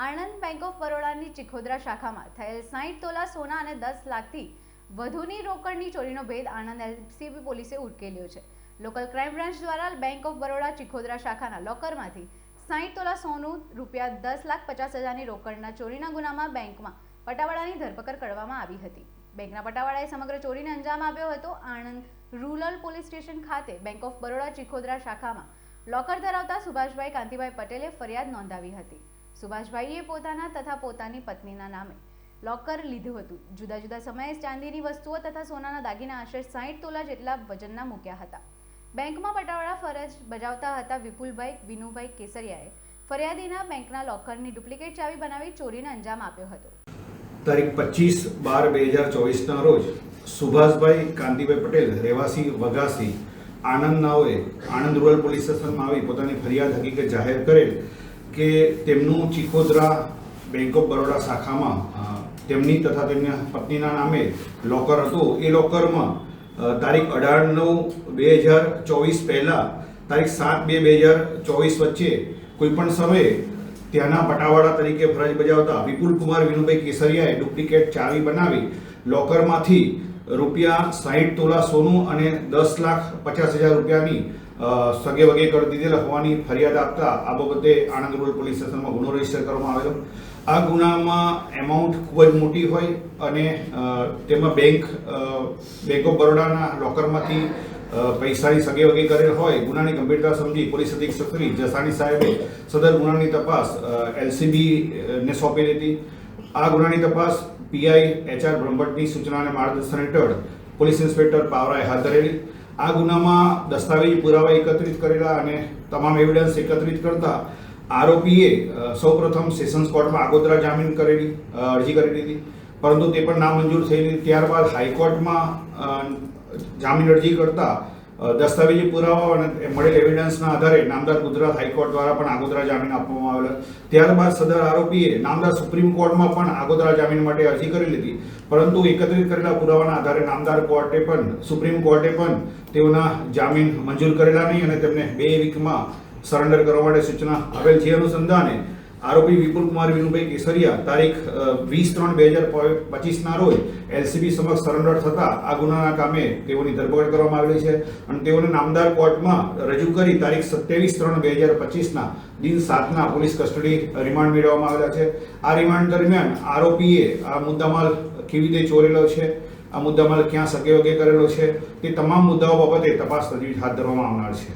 Anand bank of બરોડાની Chikhodra શાખામાં થયેલ 60 તોલા સોના અને 10 લાખથી વધુની રોકડની ચોરીનો ભેદ આણંદ એલસીબી પોલીસે ઉકેલ્યો છે। લોકલ ક્રાઇમ બ્રાન્ચ દ્વારા બેંક ઓફ બરોડા ચિખોદરા શાખાના લોકરમાંથી 60 તોલા સોનું રૂપિયા 10,50,000ની રોકડના ચોરીના ગુનામાં બેંકમાં પટાવાળાની ધરપકડ કરવામાં આવી હતી। બેંકના પટાવાળાએ સમગ્ર ચોરીને અંજામ આપ્યો હતો। આણંદ રૂરલ પોલીસ સ્ટેશન ખાતે બેંક ઓફ બરોડા ચિખોદરા શાખામાં લોકર ધરાવતા સુભાષભાઈ કાંતિભાઈ પટેલે ફરિયાદ નોંધાવી હતી। સુભાષભાઈએ પોતાના તથા પોતાની પત્નીના નામે લોકર લીધું હતું। જુદા જુદા સમયે ચાંદીની વસ્તુઓ તથા સોનાના દાગીના આશરે 60 તોલા જેટલા વજનના મૂક્યા હતા। બેંકમાં પટાવાળા ફરજ બજાવતા હતા વિપુલભાઈ વિનુભાઈ કેસરિયાએ ફરિયાદીના બેંકના લોકરની ડુપ્લિકેટ ચાવી બનાવી ચોરીને અંજામ આપ્યો હતો। તારીખ 25/12/2024 રોજ સુભાષભાઈ કાંતિભાઈ પટેલ રહેવાસી વઘાસી આણંદ નાઓએ આણંદ રૂરલ પોલીસ સ્ટેશનમાં આવી પોતાની ફરિયાદ હકીકત જાહેર કરેલ કે તેમનું ચિખોદરા બેંક ઓફ બરોડા શાખામાં તેમની તથા તેમના પત્નીના નામે લોકર હતું। એ લોકરમાં તારીખ 18/9/2024 પહેલા તારીખ 7/2/2024 વચ્ચે કોઈપણ સમયે ત્યાંના પટાવાળા તરીકે ફરજ બજાવતા વિપુલ કુમાર વિનુભાઈ કેસરિયાએ ડુપ્લિકેટ ચાવી બનાવી લોકરમાંથી રૂપિયા 60 તોલા સોનું અને 10,50,000 રૂપિયાની સગે વગે કરી દીધેલ હોવાની ફરિયાદ આપતા આ બાબતે આણંદ રૂરલ પોલીસ સ્ટેશનમાં ગુનો રજીસ્ટર કરવામાં આવેલો। આ ગુનામાં એમાઉન્ટ ખૂબ જ મોટી હોય અને તેમાં બેંક ઓફ બરોડાના લોકરમાંથી પૈસાની સગે વગે કરેલ હોય। ગુનાની ગંભીરતા સમજી પોલીસ અધિક્ષક શ્રી જસાણી સાહેબે સદર ગુનાની તપાસ એલસીબી ને સોંપેલી હતી। આ ગુનાની તપાસ પીઆઈ HR બ્રહ્મભટ્ટની સૂચના અને માર્ગદર્શન હેઠળ પોલીસ ઇન્સ્પેક્ટર પાવરાએ હાથ ધરેલી। આ ગુનામાં દસ્તાવેજી પુરાવા એકત્રિત કરેલા અને તમામ એવિડન્સ એકત્રિત કરતા આરોપીએ સૌપ્રથમ સેશન્સ કોર્ટમાં આગોતરા જામીન અરજી કરેલી હતી, પરંતુ તે પણ નામંજૂર થયેલી। ત્યારબાદ હાઈકોર્ટમાં જામીન અરજી કરતા દસ્તાવેજી પુરાવા અને મળેલ એવિડન્સના આધારે નામદાર ગુજરાત હાઈકોર્ટ દ્વારા પણ આગોતરા જામીન આપવામાં આવેલા। ત્યારબાદ સદર આરોપીએ નામદાર સુપ્રીમ કોર્ટમાં પણ આગોતરા જામીન માટે અરજી કરેલી હતી, પરંતુ એકત્રિત કરેલા પુરાવાના આધારે નામદાર સુપ્રીમ કોર્ટે પણ તેઓના જામીન મંજૂર કરેલા નહીં અને તેમને 2 વીકમાં સરેન્ડર કરવા માટે સૂચના આવેલ। જે અનુસંધાને આરોપી વિપુલ કુમાર વિનુભાઈ કેસરિયા તારીખ 20/3/2025 રોજ એલસીબી સમક્ષ સરેન્ડર થતા આ ગુનાના કામે તેઓની ધરપકડ કરવામાં આવેલી છે અને તેઓને નામદાર કોર્ટમાં રજૂ કરી તારીખ 27/3/2025 દિન 7 પોલીસ કસ્ટડી રિમાન્ડ મેળવવામાં આવેલા છે। આ રિમાન્ડ દરમિયાન આરોપીએ આ મુદ્દામાલ કેવી રીતે ચોરેલો છે, આ મુદ્દામાલ ક્યાં સગે વગે કરેલો છે, તે તમામ મુદ્દાઓ બાબતે તપાસ તજવીજ હાથ ધરવામાં આવનાર છે।